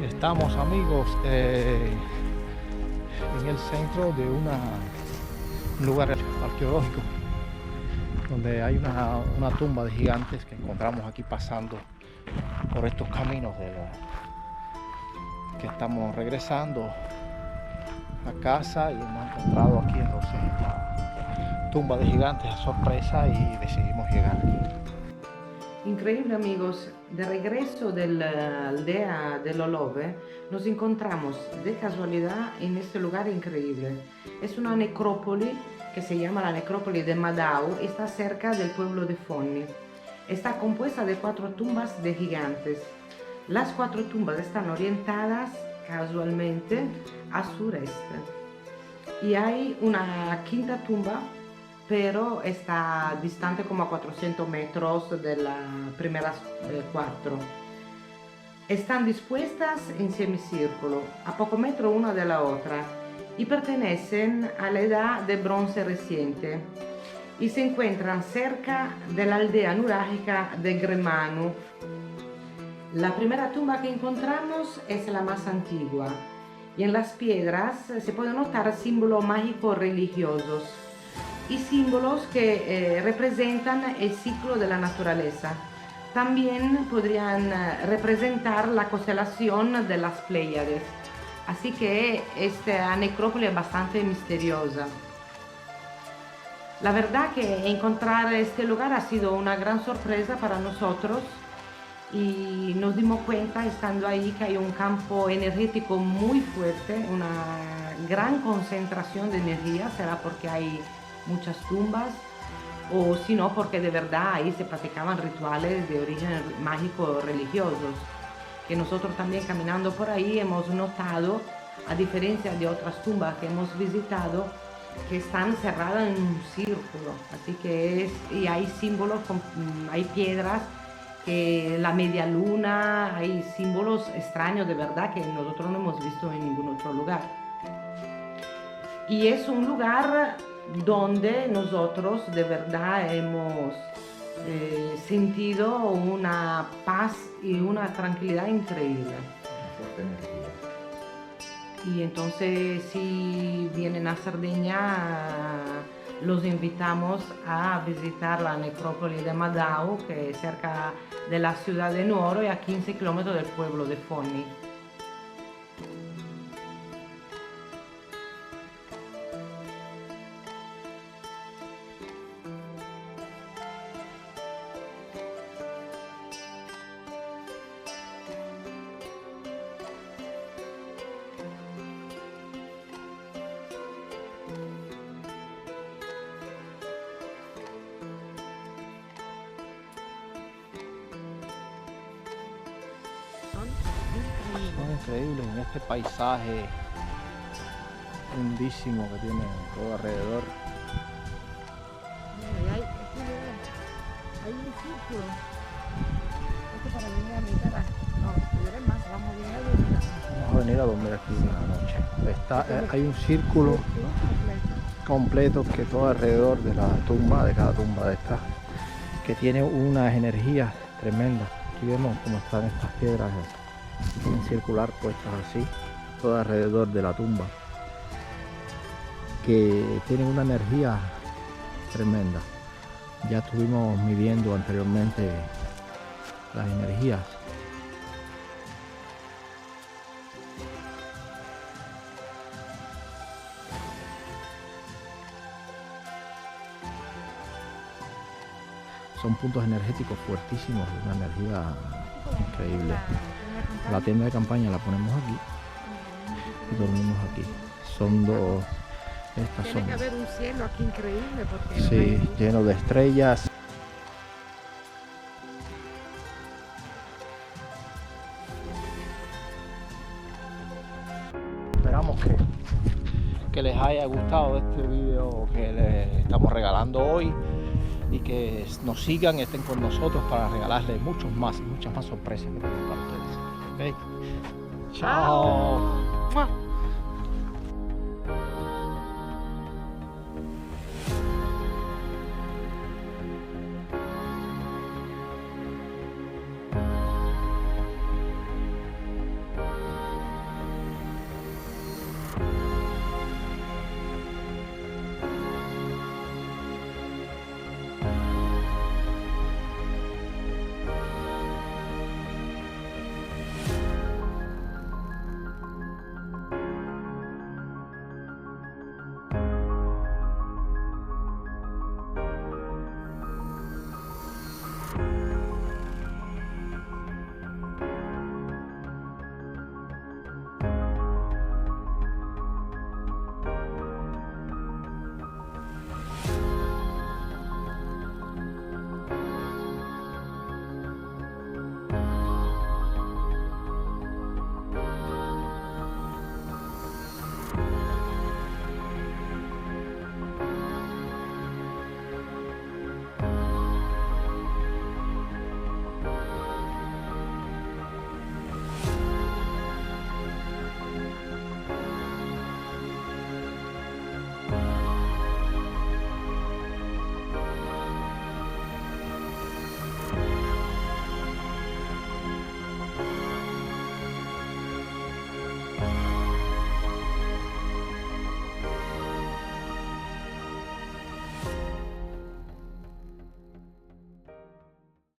Estamos, amigos, en el centro de un lugar arqueológico donde hay una tumba de gigantes que encontramos aquí pasando por estos caminos que estamos regresando a casa, y hemos encontrado aquí entonces la tumba de gigantes a sorpresa y decidimos llegar aquí. Increíble, amigos, de regreso de la aldea del Olove nos encontramos de casualidad en este lugar increíble. Es una necrópoli que se llama la necrópoli de Madao, está cerca del pueblo de Fonni. Está compuesta de 4 tumbas de gigantes. Las 4 tumbas están orientadas casualmente a sureste. Y hay una quinta tumba, pero está distante como a 400 metros de las primeras 4. Están dispuestas en semicírculo, a poco metro una de la otra, y pertenecen a la edad de bronce reciente, y se encuentran cerca de la aldea nurálgica de Gremanu. La primera tumba que encontramos es la más antigua, y en las piedras se pueden notar símbolos mágicos religiosos y símbolos que representan el ciclo de la naturaleza. También podrían representar la constelación de las Pléyades. Así que esta necrópolis es bastante misteriosa. La verdad que encontrar este lugar ha sido una gran sorpresa para nosotros, y nos dimos cuenta estando ahí que hay un campo energético muy fuerte, una gran concentración de energía. Será porque hay muchas tumbas, o si no porque de verdad ahí se practicaban rituales de origen mágico religiosos, que nosotros también caminando por ahí hemos notado, a diferencia de otras tumbas que hemos visitado, que están cerradas en un círculo. Así que y hay símbolos, hay piedras, que la media luna, hay símbolos extraños de verdad que nosotros no hemos visto en ningún otro lugar. Y es un lugar donde nosotros de verdad hemos sentido una paz y una tranquilidad increíble. Y entonces, si vienen a Cerdeña, los invitamos a visitar la necrópolis de Madao, que es cerca de la ciudad de Nuoro y a 15 kilómetros del pueblo de Fonni. Son increíbles en este paisaje lindísimo que tiene todo alrededor. Hay un círculo. Esto para venir a meditar. No, si quieres más, vamos a venir a dormir. Vamos a venir a dormir aquí una noche. Hay un círculo completo que todo alrededor de la tumba, de cada tumba de estas, que tiene unas energías tremendas. Aquí vemos cómo están estas piedras en circular puestas así, todo alrededor de la tumba, que tienen una energía tremenda. Ya estuvimos midiendo anteriormente las energías. Son puntos energéticos fuertísimos, una energía increíble. La tienda de campaña la ponemos aquí y dormimos aquí. Son dos, estas son. Tiene que haber un cielo aquí increíble, porque Sí, lleno de estrellas. Esperamos que les haya gustado este video que les estamos regalando hoy, y que nos sigan y estén con nosotros para regalarles muchas más sorpresas que tenemos para ustedes. ¿Okay? Chao.